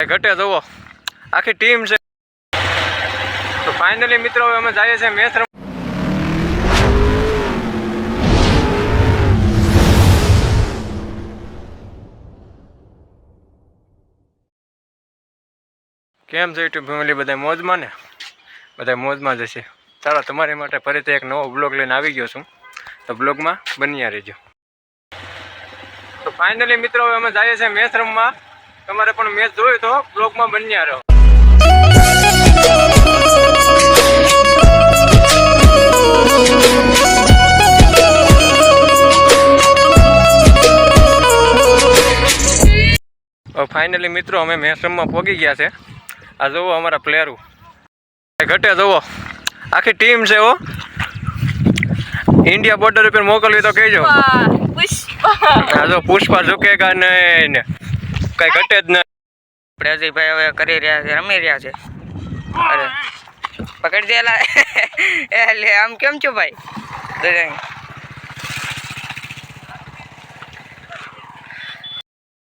ઘટે જુઓ આખી ટીમ છે. તો ફાઇનલી મિત્રો હવે અમે જઈએ છીએ મેચ રમવા. કેમ છે યુટ્યુબ ફેમિલી, બધા મોજમાં ને? બધા મોજમાં જ હશે. ચાલો તમારી માટે ફરીથી એક નવો બ્લોગ લઈને આવી ગયો છું, તો બ્લોગમાં બન્યા રહેજો. તો ફાઇનલી મિત્રો હવે અમે જઈએ છીએ મેચ રમવા. તમારે પણ મેચ જોયું તો બ્લોગમાં બન્યા રહો. ફાઇનલી મિત્રો અમે મેચ રમવા પહોંચી ગયા છે. આ જુઓ અમારા પ્લેયરો ઘટે જુઓ આખી ટીમ છે. ઇન્ડિયા બોર્ડર ઉપર મોકલવી તો કહેજો. આ જો પુષ્પા ઝુકેગા નહીં ને કઈ ઘટે જ નહીં. આપણે અજયભાઈ હવે કરી રહ્યા છે, રમી રહ્યા છે. અરે પકડી દેલા એટલે આમ કેમ છો ભાઈ?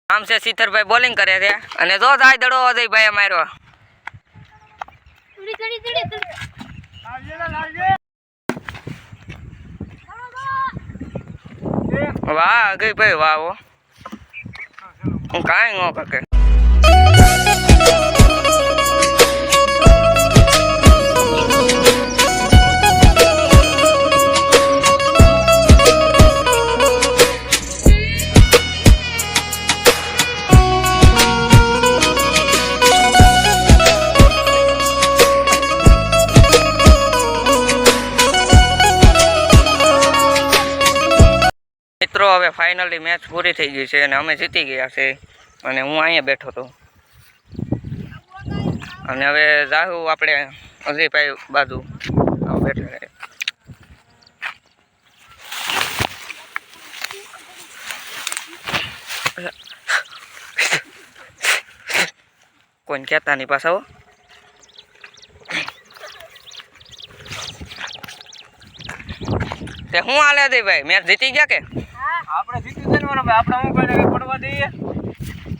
આમ છે સીતરભાઈ બોલિંગ કરે છે અને જો જાય દડો અજયભાઈ માર્યો. વાહ અજયભાઈ વાહ. હું કાંઈ ન કરે. મિત્રો હવે ફાઇનલી મેચ પૂરી થઈ ગઈ છે અને અમે જીતી ગયા છે અને હું અહીંયા બેઠો હતો. અને હવે જાહુ આપણે અજયભાઈ બાજુ બેઠા. કોઈને કહેતા નહીં પાછા. તે હું હાલે અજયભાઈ, મેચ જીતી ગયા કે? આપણે જીતી જવાનું ભાઈ. આપણે હું કોઈ પડવા દઈએ.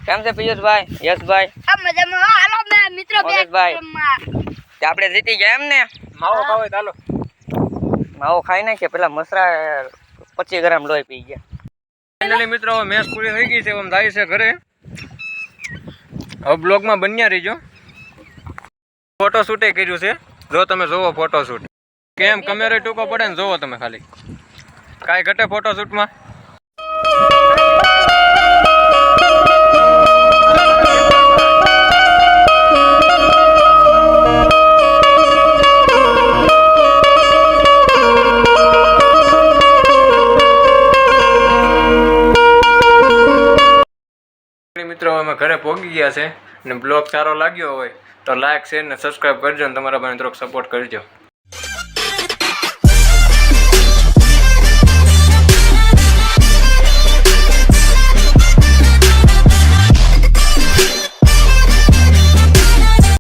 કેમ છે પિયુષભાઈ, યશભાઈ? આપણે જીતી ગયા એમ ને? માવો ખાવો ચાલો. માવો ખાઈ નાખીએ. પેલા મસરા 25 ગ્રામ લોહી પી ગયા. ફાઇનલી મિત્રો હવે મેચ પૂરી થઈ ગઈ છે. એમ જાય છે ઘરે. હવે બ્લોગમાં બન્યા રહીજો. ફોટો શૂટે કર્યું છે. જો તમે જોવો ફોટો શૂટ કેમ કેમેરો ટૂંકો પડે ને જોવો તમે ખાલી. કાંઈ ઘટે ફોટો શૂટમાં? મિત્રો અમે ઘરે પહોંચી ગયા છે અને બ્લોગ સારો લાગ્યો હોય તો લાઈક શેર ને સબસ્ક્રાઈબ કરજો ને તમારા ભાઈને થોડોક સપોર્ટ કરજો.